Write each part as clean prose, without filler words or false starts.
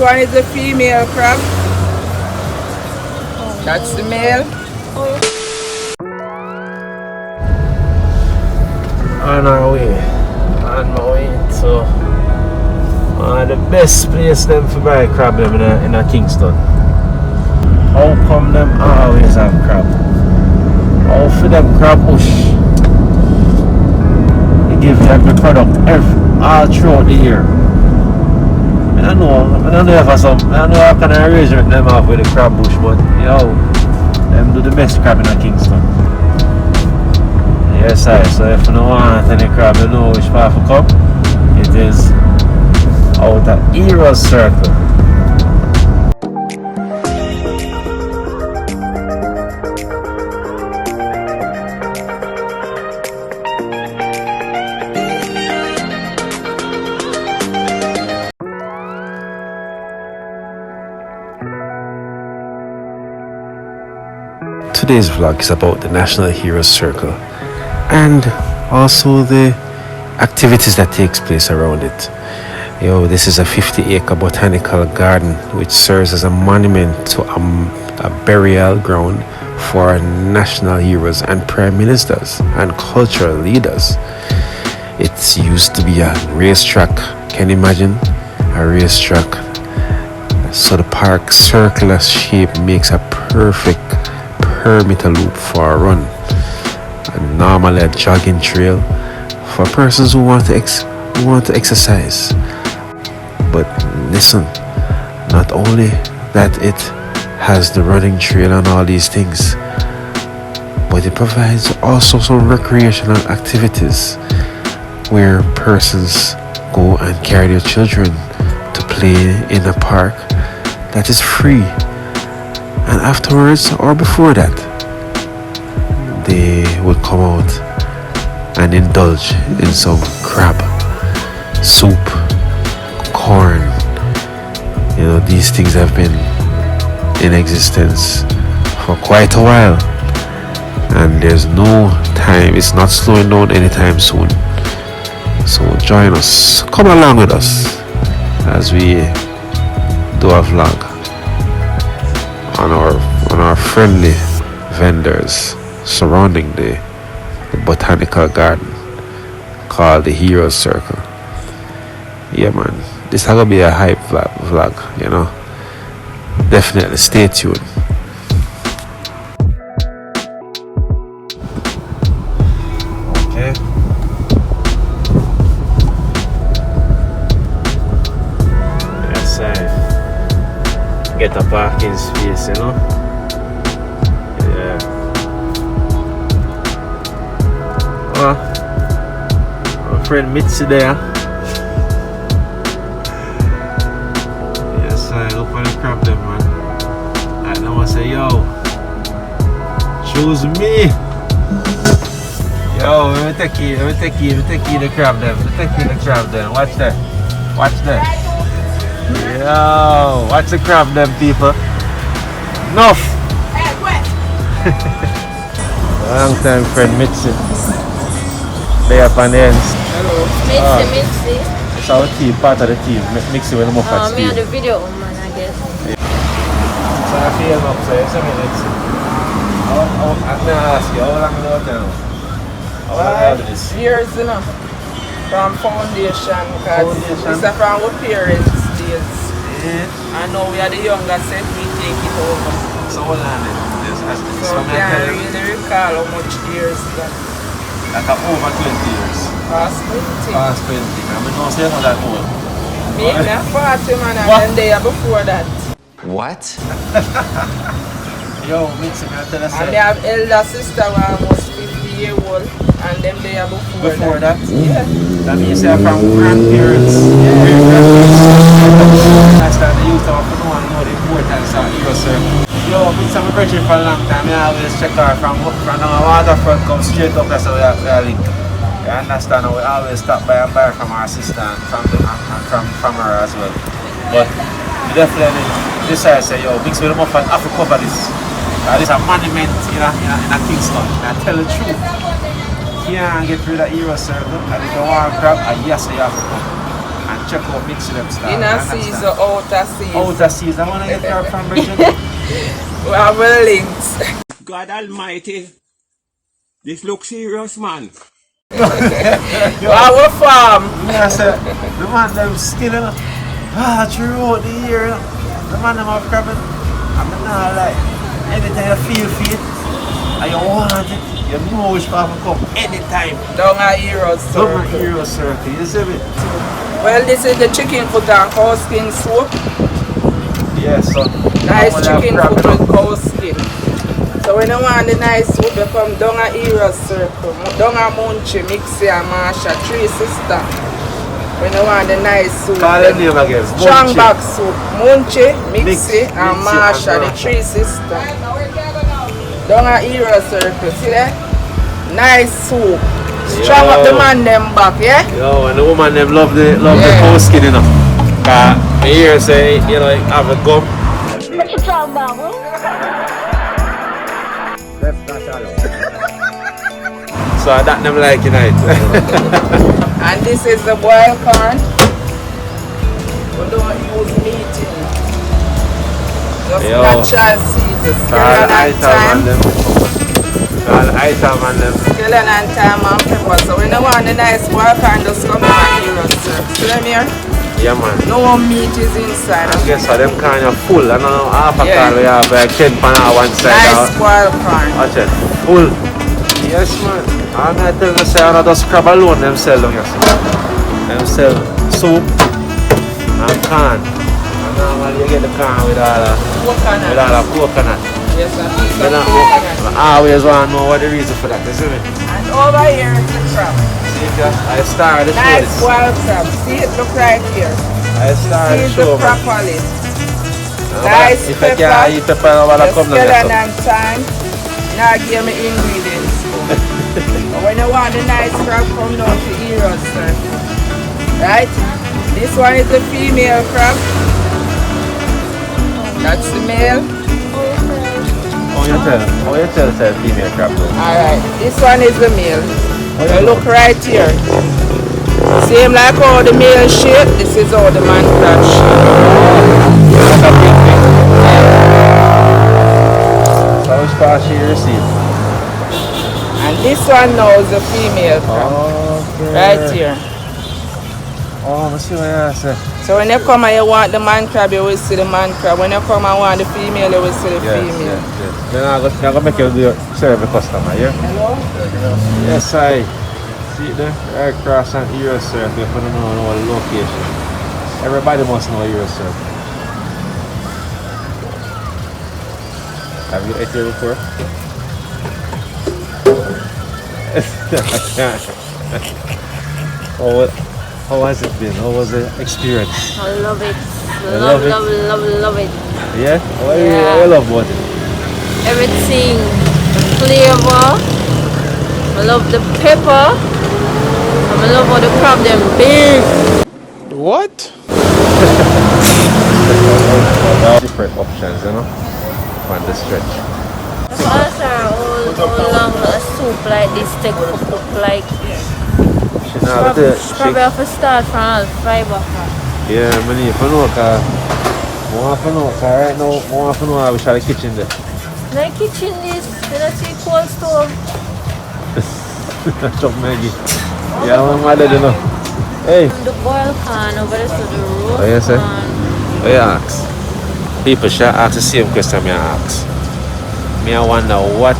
one is the female crab. That's the male. On our way. On my way to the best place them for buy crab them in a Kingston. How come them always have crab? How for them crab bush? They give you every product all throughout the year. I don't know if I don't know how kind of arrangement them have with the crab bush, but yo, them do the best crab in a Kingston. Yes, I. So if you don't want any crab, you know which part to come. It is out of Heroes Circle. Today's vlog is about the National Heroes Circle and also the activities that takes place around it. This is a 50-acre botanical garden which serves as a monument to a burial ground for national heroes and prime ministers and cultural leaders. It used to be a racetrack. Can you imagine a racetrack? So the park's circular shape makes a perfect perimeter loop for a run, and normally a jogging trail for persons who want to exercise. But listen, not only that it has the running trail and all these things, but it provides also some recreational activities where persons go and carry their children to play in a park that is free. And afterwards or before that, they will come out and indulge in some crab, soup, corn. These things have been in existence for quite a while, and there's no time, it's not slowing down anytime soon. So join us, come along with us as we do a vlog on our friendly vendors surrounding the botanical garden called the Heroes Circle. Yeah, man, this is gonna be a hype vlog, Definitely stay tuned. Okay. Yes, I get a parking space, Yeah. My friend Mitsy there. Yes, I look for the crab them, man. And I want to say, yo, choose me. Yo, let me take you the crab them. Watch that. Yo, watch the crab them, people. Enough. Long time friend Mitsy. They up on the ends. Hello. Mitsy. It's our team, part of the team. Mixy with the Moffatts team. Me the video, man, I guess. Yeah. So I feel up, so it's a minute. I'm going to ask you, how long do you know? How long do this? Years enough. From foundation, because it's from our parents' days. Yeah. I know we are the younger set, we take it over. So hold on then. So I can't really recall how much years that. Like over 20 years. Past 20. Past 20. I mean, no, say not that old. Me, I'm 40, man, and then they are before that. What? Yo, Mitsy, I tell us. And they have elder sister who are almost 50-year-old, and them they are before that. Yeah. That means they're from grandparents. That's that the youth of know the importance of Heroes Circle. Yo, Mitsy, I'm virgin for a long time. I always check her from the waterfront, come straight up, that's how we are link. You understand? We always stop by and buy from our sister and from her as well. But we definitely decide to say, yo, mix with the Moffatts, I have to cover this. This is a monument in a Kingston. And I tell the truth, you can't get rid of Heroes Circle. And if you want to grab, yes, you have to come and check out Mitsy them style. In a season, out of season. Out of season, I want to get her from Virginia. We have a links. God Almighty, this looks serious, man. Our farm. Yeah, sir. The man them still, you know. Throughout the year, you know. The man them are crabbing. I'm not like, anytime you feel it, and you want it, you know which farm come anytime. Down a Hero Circle. Down a Hero Circle, you see me? Well, this is the chicken foot and cow skin soup. Yes, sir. Nice chicken foot with cow skin. So when you want the nice soup, you come down a Hero Circle, down a Munchy, Mitsy and Marsha, 3 sisters. When you want the nice soup. Call the name again. Strong back soup. Munchy, Mitsy and Marsha, the 3 sisters. Down a Hero Circle, see that? Nice soup. Strong up the man them back, yeah? Yo, and the woman them love the cow skin, you know. I hear say, you know, have a gum. What you talking about, huh? So that them like, you know. And this is the boiled corn. We don't use meat in it. Just natural season. Skeleton and thyme. Skeleton and thyme and pepper. So when you want the nice boiled corn, just come and Hero Circle. See them here? Yeah, man. No meat is inside. I guess so them kind of full. I don't know, half a can we have like 10 pan on one side. Nice boiled corn. Watch it. Full. Yes, man. I'm not telling you, say, I just crab alone them sell them, you see. Them sell soup and corn. And normally you get the corn with all the coconut. Yes, a piece You of know, coconut. I always want to know what the reason for that, you see me? And over here is the crab. See, I started to show Nice this. boiled crab. See it? Look right here. I started to See show it man. properly. Nice If pepper. I can't eat pepper, I will come Skeleton down. and thyme. Now give me ingredients. But when you want the nice crab, come down to Hero Circle. Right? This one is the female crab. That's the male. Oh, you tell it's a female crab though. Alright, this one is the male. You look right here. Same like how the male shape, this is how the man crab shape. That's a big thing. So which part she received? And this one now is the female crab. Okay. Right here. Oh, I see what you say. So when you come and you want the man crab, you will see the man crab. When you come and want the female, you will see the female. Yes. Then I'm going to make you serve the customer, yeah? Hello? Yes, I see the right cross and Hero Circle. If you don't know the location, everybody must know Hero Circle. Have you ate here before? How has it been? How was the experience? I love it. love it? Love it. Yeah? What do Yeah. you love about it? Everything. The flavor. I love the pepper. And I love how the crab them big. What? Different options, you know, on the stretch. So also how long a soup like this take to cook like probably have to start from all fiber. Yeah, I need to know because right now I want to know how we shall the kitchen there. The kitchen is you don't see cold stove. Chop Maggie. Yeah, my mother don't know. Hey. The boiled corn over there to the roast Oh, yes, sir. corn. What you ask? People should ask the same question me ask. Me I wonder what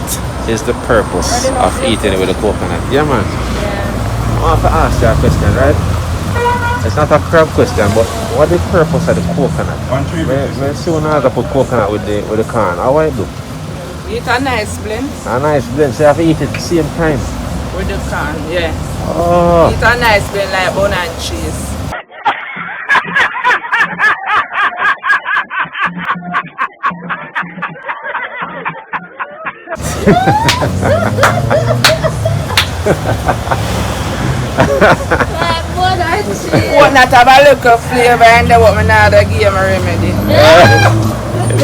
is the purpose of eating it with a coconut? Yeah, man. Yeah. I want to ask you a question, right? It's not a crab question, but what is the purpose of the coconut? I see when I put coconut with the corn. How I do? Eat a nice blend A nice blend, so you have to eat it at the same time. with the corn, yeah. Oh. Eat a nice blend like bun and cheese. Like bun and cheese. What not have a little flavor and then what me not give me remedy.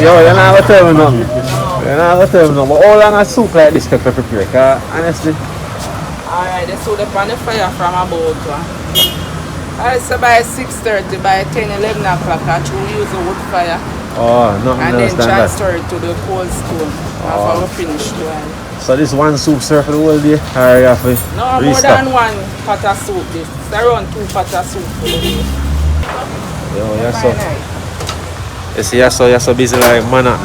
Yo, you're not going to tell me nothing. You're not going to tell me nothing. But how long a soup like this can prepare? Because honestly, Alright, they put up on the fire from about I say by 6:30, by 10, 11 o'clock, I will use the wood fire Oh, nothing and then else than that. transfer it to the cold stone after we finish the one. So this one soup serve for the whole day? Or you have to No, more restock? than one pot of soup. This it's around 2 pots of soup for the day. Yo, you're By so, night. you see, you're so busy like Manhattan.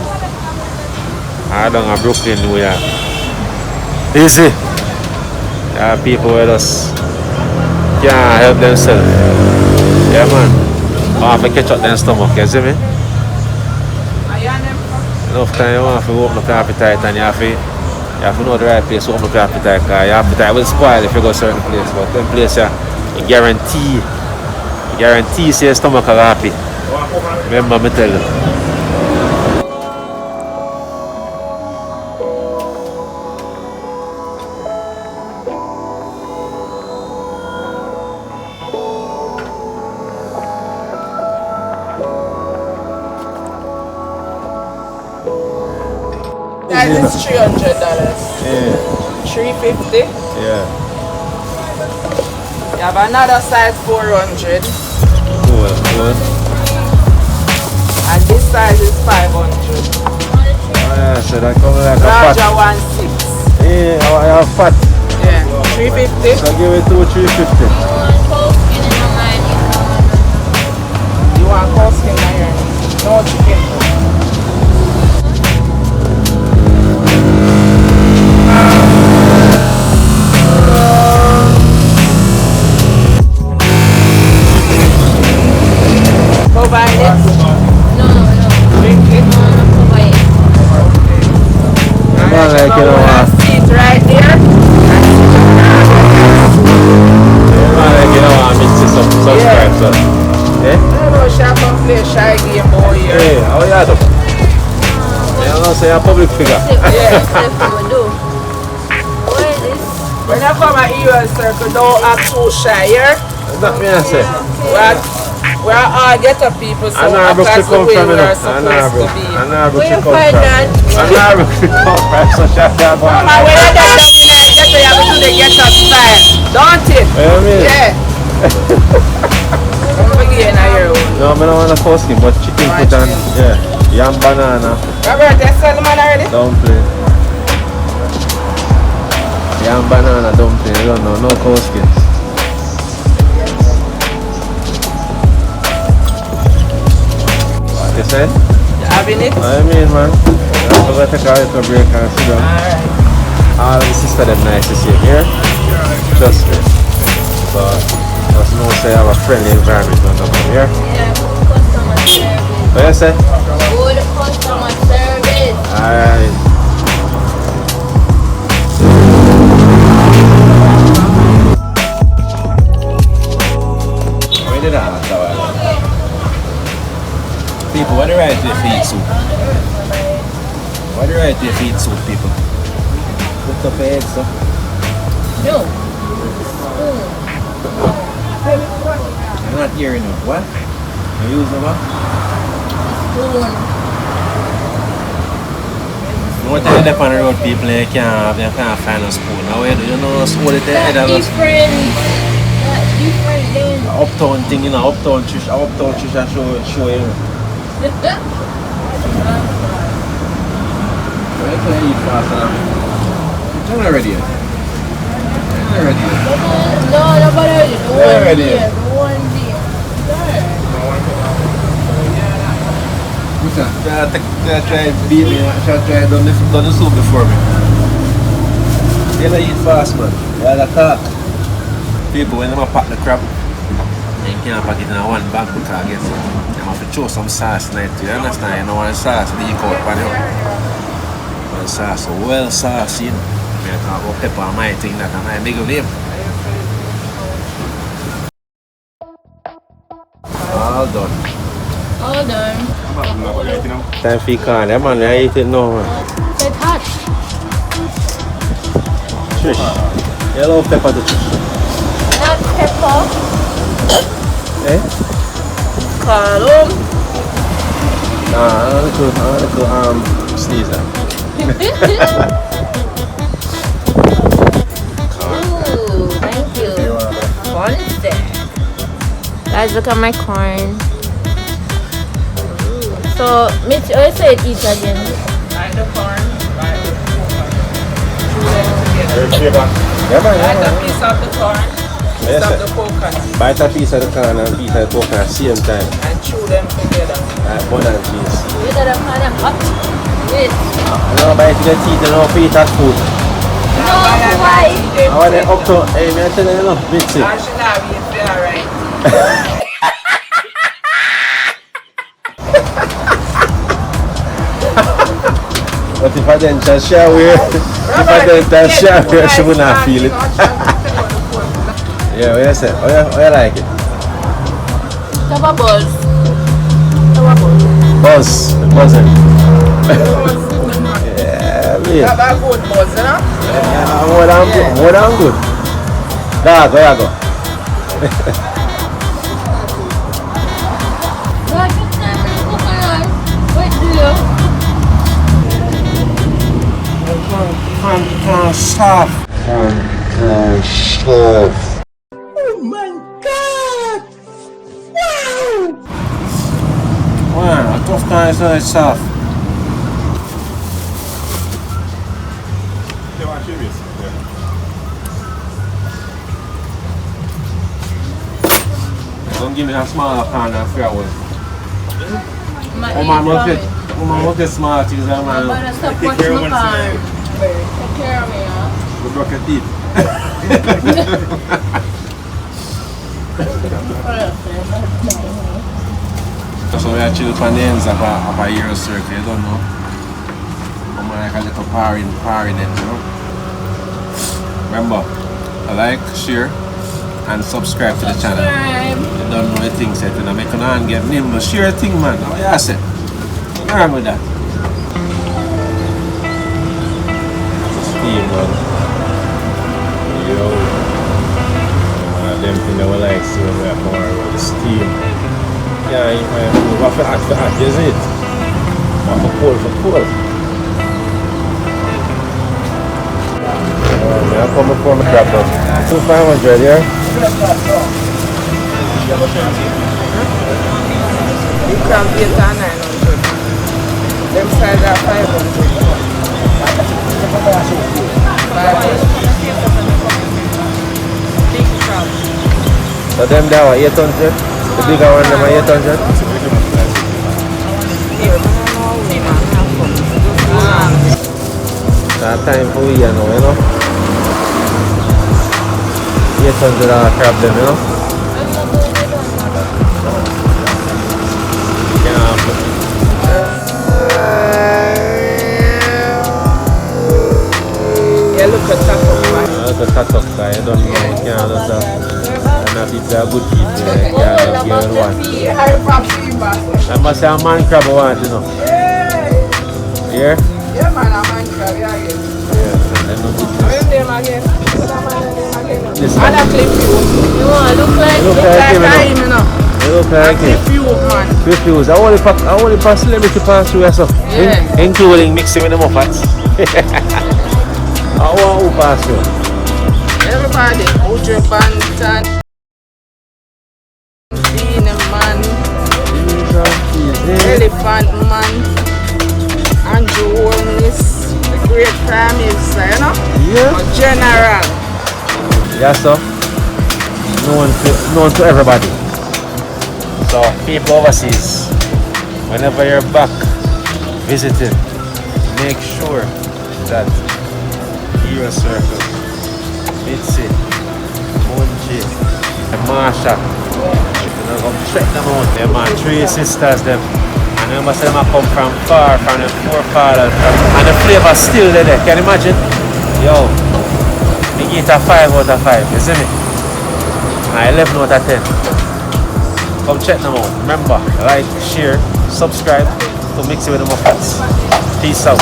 I don't know Brooklyn we are. Easy. There are people with us can't help themselves. Yeah man. I have to catch up their stomach, you see me? Enough time you want to open up your appetite and you have to know the right place to open up your appetite because your appetite will spoil if you go to a certain place. But them place you guarantee say your stomach will happy. Remember me tell you. Guys, it's $300. Yeah, $350. yeah. You have another size 400 Cool. and this size is 500. Oh yeah, so that comes like a fat. Larger one 6. Yeah, I have fat. Yeah, 350. So give it to 350. You want cow skin iron? No chicken. Go buy it. No. Drink it. Well, like, you know, seat right there. like, you know, Mitsy subscribe, so. Yeah? I know she can play shy game boy here. Hey, how you do? You know, say a public figure. When you come at EUL Circle, don't act too shy here. That me I say. We're all ghetto people, so I know act where like she the come way from, you we're know. supposed to be. I know where Where she you come find from. that? I know where she come from, so shut up. Come on, when you get down in the ghetto, you have to do the ghetto style. Don't it? You know what I mean? Yeah. Don't forget in your own. No, I don't want to cost him, but chicken Right, put on, chicken. yeah, yam banana, Robert, you sell the man already? dumpling. Yam banana dumpling, you don't know, no coskins. What you said? You having it? I mean, man, I'm going to take a little break and sit down. Alright. All the sister them nice to see here. Trust me. So, just know say I have a friendly environment when I come here. Yeah, good customer service. What you say? Good customer service. Alright. Where did I have to people, what do you right to feed soup? What do you right to feed soup, people? Put up your eggs, so. No. I'm not hearing you. What? You use them up? Spoon. What time they on the road, people, you can't find a spoon. How you do you know hold it there? That different then. Uptown thing, you know, uptown Trisha show you. Where can you eat fast enough? You're not ready yet. You're not ready yet. No, nobody ready. The They're one ready. there. The one there. What's that? Try to beat me. Try done the soup before me. You gotta eat fast, man. You gotta talk. People, when they pack the crab, you can't pack it in one bag because I guess you have to throw some sauce in it. You understand? You know what sauce leak out on you. When sauce well sauce in. I talk about pepper and my thing that I might nigga name. All done. All done. Time for you can. Yeah, man, I eat it now, man. Get hot. Trish, you love pepper to Trish. Not pepper. Eh? Column. Nah, I want to sneeze that. Ooh, thank you. One sec. Guys, look at my corn. So, Mitsy, how you say it eat again? Like the corn, like the coconut. Chew them together. Like a piece of the corn, piece of the coconut. Bite a piece of the corn and a piece of the coconut same time. And chew them together. Like bun and cheese. You gotta find them hot. Wait. No, bite the teeth and no eat that food. No, why? I want it up to, hey, man, I tell you enough, Mitsy. I should have you feel right. But if I didn't just share with her, she would not feel it. Yeah, what you say? How you like it? Have a buzz. Have a buzz. Buzzing. Yeah, man. Have a good buzz, you know? Yeah, more than good. There you go. Stop. Oh my God! Wow, a tough time is not soft. Don't give me a smaller pan of flowers. Woman, look at small things, man. Take care of my car. Take care of me, huh? We broke your teeth. So we are chilling on the ends of a Euro circle, you don't know. I'm like a little parring ends, you know. Remember, like, share, and subscribe to the channel. You don't know the things that you know, make an hand get nimble. Share a thing, man. How you say? What's wrong with that? Steam, man. Yo. Them things that we like see when we have more with the steam. Yeah, you might move off hot, isn't it? Off for cold. I'll come before my crap up. 2,500, yeah? You can be at 900. Them sides are 500. Big crab. So them there are 800? The bigger one them are 800? That time for we, you know? 800 crab them, you know? Yeah, look at that one. Look at that up guy, you don't know, you can't just and that it's a good feed, you can't just give it one. I must say a man crab I want, you know. Here? Yeah, man, a man crab, yeah. Yeah, I know good. What's your name again? This I like clip you. You want to look like Look like him, you know. You look like him. Clip you, man. Refuse. I want to pass celebrity pass through yourself. Yeah. Including mixing with the Moffatts. I want to pass through. Everybody, Ujo Bantan, Bean Man, Elephant Man, Andrew Holness, the great Prime Minister, you know? Yeah. A general. Yes, sir. Known to everybody. So, people overseas, whenever you're back visiting, make sure that Hero Circle, Mitsy, Munchy and Marsha, you know, come check them out. Them are 3 sisters, them. And they must say them come from far, from the forefathers. And the flavor still there. Can you imagine? Yo, we get a 5 out of 5, you see me? And 11 out of 10. Come check them out. Remember, like, share, subscribe to Mixy with the Moffatts. Peace out.